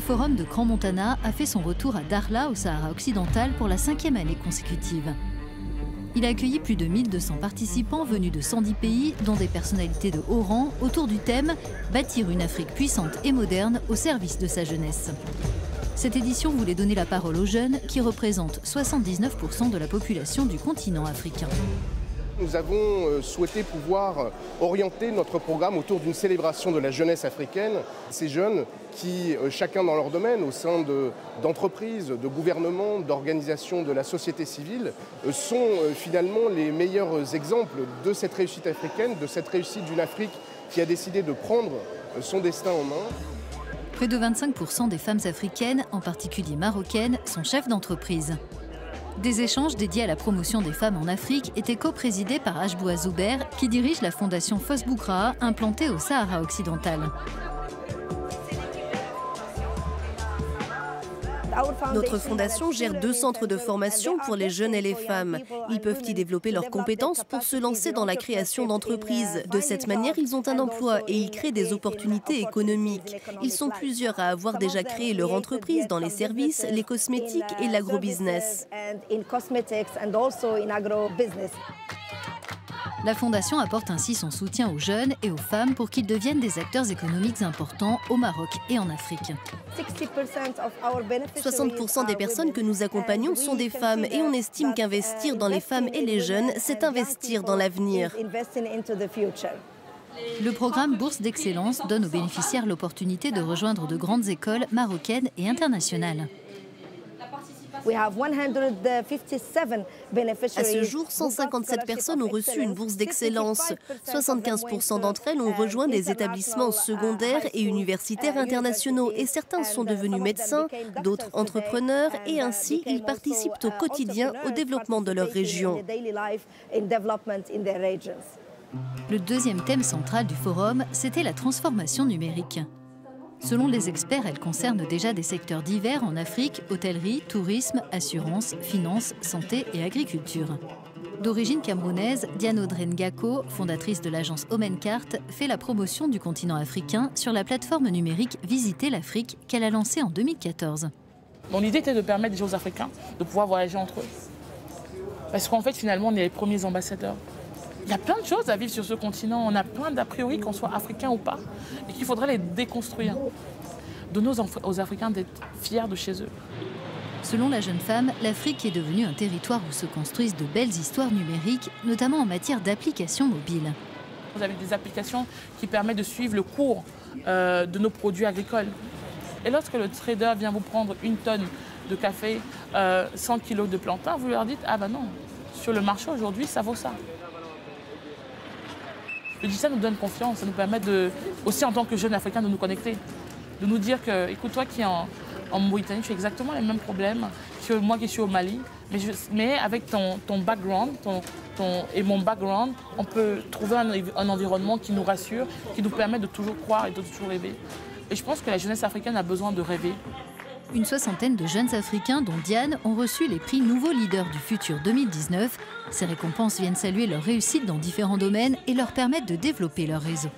forum de Crans-Montana a fait son retour à Dakhla, au Sahara occidental, pour la 5e année consécutive. Il a accueilli plus de 1200 participants venus de 110 pays, dont des personnalités de haut rang, autour du thème « Bâtir une Afrique puissante et moderne au service de sa jeunesse ». Cette édition voulait donner la parole aux jeunes, qui représentent 79% de la population du continent africain. Nous avons souhaité pouvoir orienter notre programme autour d'une célébration de la jeunesse africaine. Ces jeunes qui, chacun dans leur domaine, au sein d'entreprises, de gouvernements, d'organisations de la société civile, sont finalement les meilleurs exemples de cette réussite africaine, de cette réussite d'une Afrique qui a décidé de prendre son destin en main. Près de 25% des femmes africaines, en particulier marocaines, sont chefs d'entreprise. Des échanges dédiés à la promotion des femmes en Afrique étaient co-présidés par Ajboua Zouber, qui dirige la fondation Fos Boukraa, implantée au Sahara occidental. Notre fondation gère 2 centres de formation pour les jeunes et les femmes. Ils peuvent y développer leurs compétences pour se lancer dans la création d'entreprises. De cette manière, ils ont un emploi et ils créent des opportunités économiques. Ils sont plusieurs à avoir déjà créé leur entreprise dans les services, les cosmétiques et l'agrobusiness. La Fondation apporte ainsi son soutien aux jeunes et aux femmes pour qu'ils deviennent des acteurs économiques importants au Maroc et en Afrique. 60% des personnes que nous accompagnons sont des femmes et on estime qu'investir dans les femmes et les jeunes, c'est investir dans l'avenir. Le programme Bourse d'Excellence donne aux bénéficiaires l'opportunité de rejoindre de grandes écoles marocaines et internationales. À ce jour, 157 personnes ont reçu une bourse d'excellence. 75% d'entre elles ont rejoint des établissements secondaires et universitaires internationaux et certains sont devenus médecins, d'autres entrepreneurs et ainsi ils participent au quotidien au développement de leur région. Le deuxième thème central du forum, c'était la transformation numérique. Selon les experts, elle concerne déjà des secteurs divers en Afrique, hôtellerie, tourisme, assurance, finance, santé et agriculture. D'origine camerounaise, Diane Audrey Ngako, fondatrice de l'agence Omencart, fait la promotion du continent africain sur la plateforme numérique Visiter l'Afrique qu'elle a lancée en 2014. Mon idée était de permettre aux Africains de pouvoir voyager entre eux. Parce qu'en fait, finalement, on est les premiers ambassadeurs. Il y a plein de choses à vivre sur ce continent. On a plein d'a priori, qu'on soit africain ou pas, et qu'il faudrait les déconstruire. Donner aux Africains d'être fiers de chez eux. Selon la jeune femme, l'Afrique est devenue un territoire où se construisent de belles histoires numériques, notamment en matière d'applications mobiles. Vous avez des applications qui permettent de suivre le cours de nos produits agricoles. Et lorsque le trader vient vous prendre 1 tonne de café, 100 kilos de plantain, vous leur dites « Ah ben non, sur le marché aujourd'hui, ça vaut ça ». Le digital nous donne confiance, ça nous permet aussi en tant que jeunes Africains de nous connecter, de nous dire que, écoute, toi qui es en Mauritanie, tu as exactement les mêmes problèmes que moi qui suis au Mali, mais avec ton background et mon background, on peut trouver un environnement qui nous rassure, qui nous permet de toujours croire et de toujours rêver. Et je pense que la jeunesse africaine a besoin de rêver. Une soixantaine de jeunes Africains, dont Diane, ont reçu les prix Nouveaux Leaders du Futur 2019. Ces récompenses viennent saluer leur réussite dans différents domaines et leur permettent de développer leur réseau.